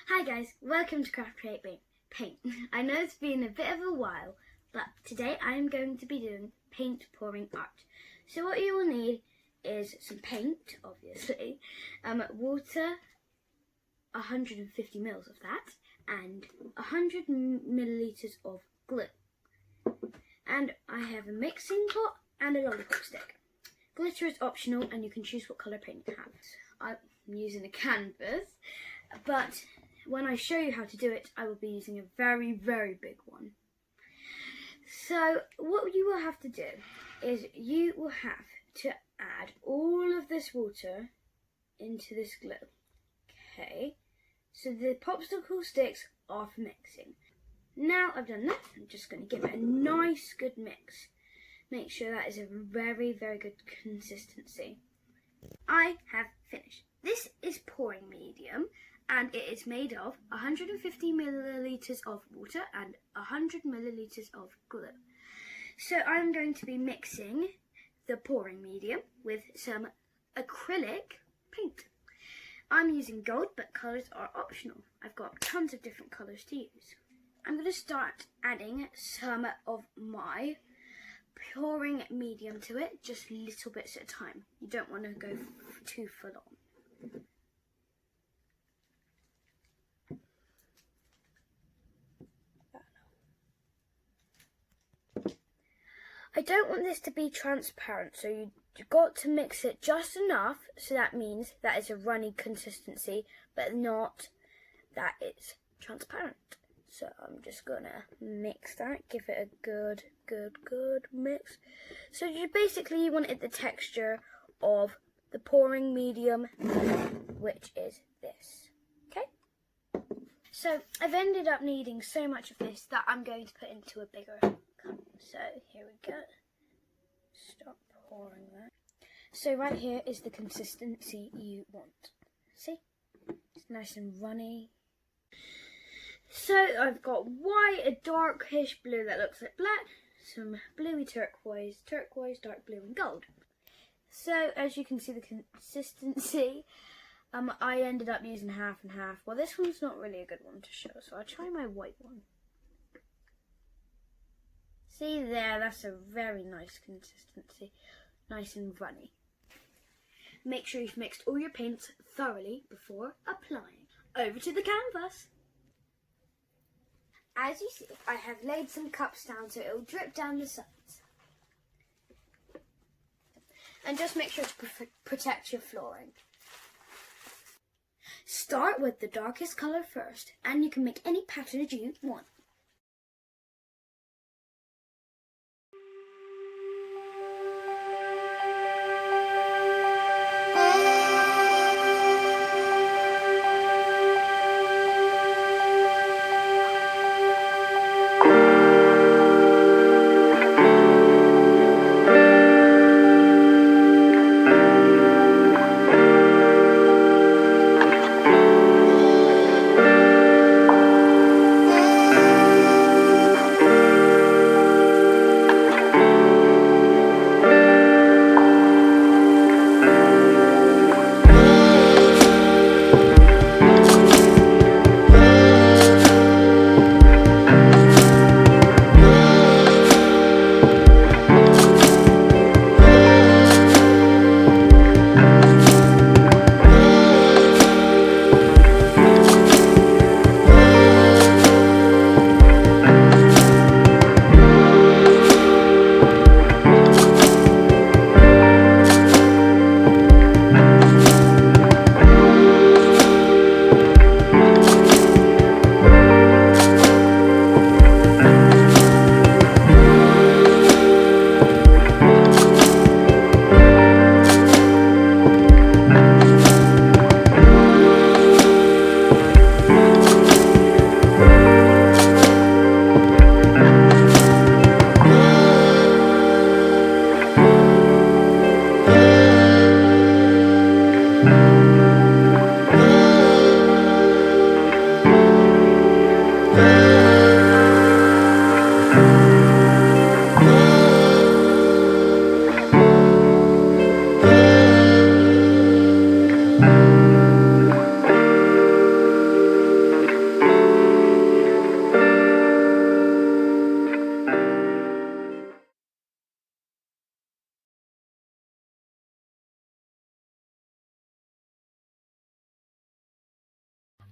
Hi guys, welcome to CraftCreatePaint. I know it's been a bit of a while, but today I am going to be doing paint pouring art. So what you will need is some paint, obviously, water, 150 mils of that, and 100 milliliters of glue. And I have a mixing pot and a lollipop stick. Glitter is optional and you can choose what colour paint you have. I'm using a canvas, but when I show you how to do it, I will be using a very, very big one. So what you will have to do is you will have to add all of this water into this glue. Okay, so the popsicle sticks are for mixing. Now I've done that, I'm just going to give it a nice good mix. Make sure that is a very, very good consistency. I have finished. This is pouring medium and it is made of 150 milliliters of water and 100 milliliters of glue. So I'm going to be mixing the pouring medium with some acrylic paint. I'm using gold, but colours are optional. I've got tons of different colours to use. I'm going to start adding some of my pouring medium to it, just little bits at a time. You don't want to go too full on. I don't want this to be transparent, so you've got to mix it just enough, so that means that it's a runny consistency, but not that it's transparent. So I'm just gonna mix that, give it a good mix. So you basically want it the texture of the pouring medium, which is this. Okay? So I've ended up needing so much of this that I'm going to put into a bigger cup. So here we go. Stop pouring that. So right here is the consistency you want. See? It's nice and runny. So I've got white, a darkish blue that looks like black, some bluey turquoise, dark blue and gold. So as you can see the consistency, I ended up using half and half. Well, this one's not really a good one to show, so I'll try my white one. See there, that's a very nice consistency, nice and runny. Make sure you've mixed all your paints thoroughly before applying. Over to the canvas. As you see, I have laid some cups down so it will drip down the sides. And just make sure to protect your flooring. Start with the darkest colour first, and you can make any pattern you want.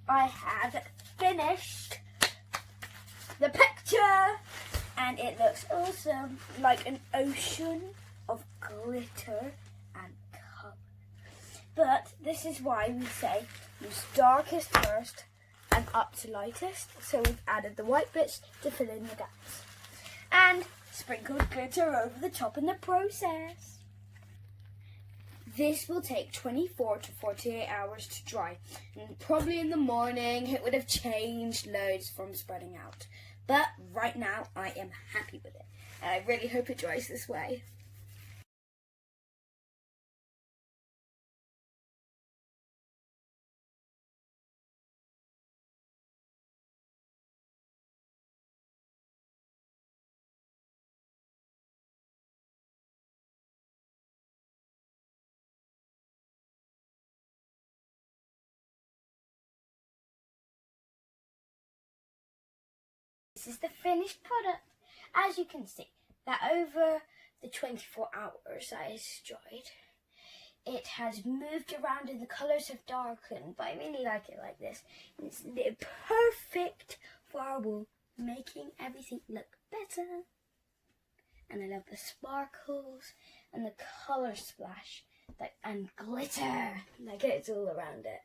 I have finished the picture, and it looks awesome, like an ocean of glitter and colour. But this is why we say use darkest first and up to lightest. So we've added the white bits to fill in the gaps and sprinkled glitter over the top in the process. This will take 24 to 48 hours to dry, and probably in the morning it would have changed loads from spreading out. But right now I am happy with it, and I really hope it dries this way. This is the finished product. As you can see, that over the 24 hours that it's dried, it has moved around and the colours have darkened, but I really like it like this. It's perfect for our wall, making everything look better. And I love the sparkles and the colour splash and glitter that gets all around it.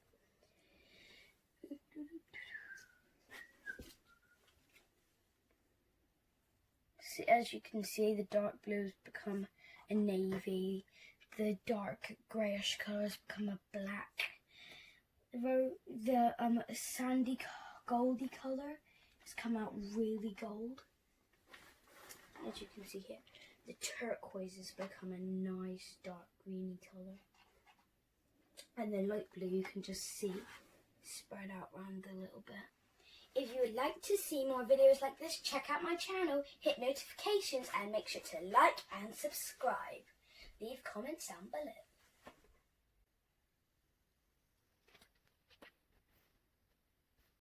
As you can see, the dark blues become a navy, the dark greyish colours become a black, the sandy goldy colour has come out really gold. As you can see here, the turquoise has become a nice dark greeny colour, and the light blue you can just see spread out around a little bit. If you would like to see more videos like this, check out my channel, hit notifications, and make sure to like and subscribe. Leave comments down below.